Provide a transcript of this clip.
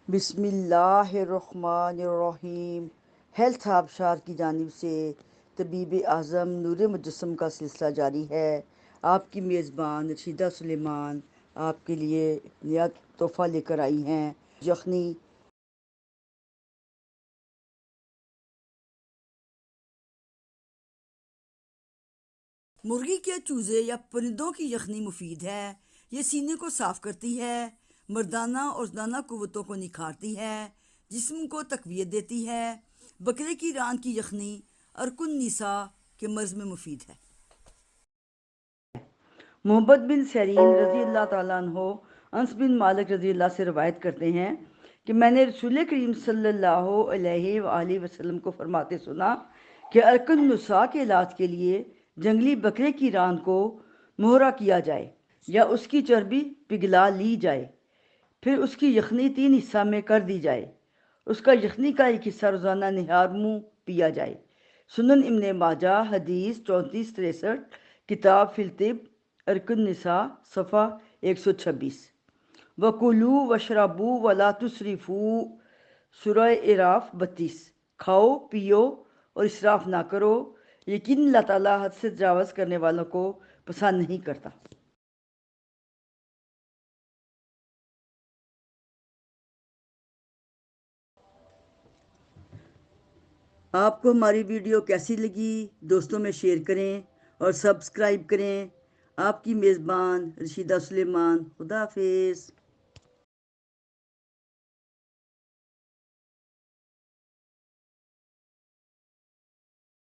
بسم اللہ الرحمن الرحیم۔ ہیلتھ آبشار کی جانب سے طبیب اعظم نور مجسم کا سلسلہ جاری ہے۔ آپ کی میزبان رشیدہ سلیمان آپ کے لیے نیا تحفہ لے کر آئی ہیں، یخنی۔ مرغی کے چوزے یا پرندوں کی یخنی مفید ہے۔ یہ سینے کو صاف کرتی ہے، مردانہ اور زنانہ قوتوں کو نکھارتی ہے، جسم کو تقویت دیتی ہے۔ بکرے کی ران کی یخنی ارکن نساء کے مرض میں مفید ہے۔ محمد بن سیرین رضی اللہ تعالیٰ عنہ انس بن مالک رضی اللہ سے روایت کرتے ہیں کہ میں نے رسول کریم صلی اللہ علیہ وآلہ وسلم کو فرماتے سنا کہ ارکن نساء کے علاج کے لیے جنگلی بکرے کی ران کو مہرا کیا جائے یا اس کی چربی پگھلا لی جائے، پھر اس کی یخنی 3 حصہ میں کر دی جائے، اس کا یخنی کا ایک حصہ روزانہ نہار منہ پیا جائے۔ سنن ابن ماجہ حدیث 3463، کتاب فی الطب ارکن نساء صفحہ 126۔ وَكُلُوا وَاشْرَبُوا وَلَا تُسْرِفُوا، سورہ اعراف 32۔ کھاؤ پیو اور اسراف نہ کرو، یقین اللہ تعالیٰ حد سے تجاوز کرنے والوں کو پسند نہیں کرتا۔ آپ کو ہماری ویڈیو کیسی لگی؟ دوستوں میں شیئر کریں اور سبسکرائب کریں۔ آپ کی میزبان رشیدہ سلیمان۔ خدا حافظ۔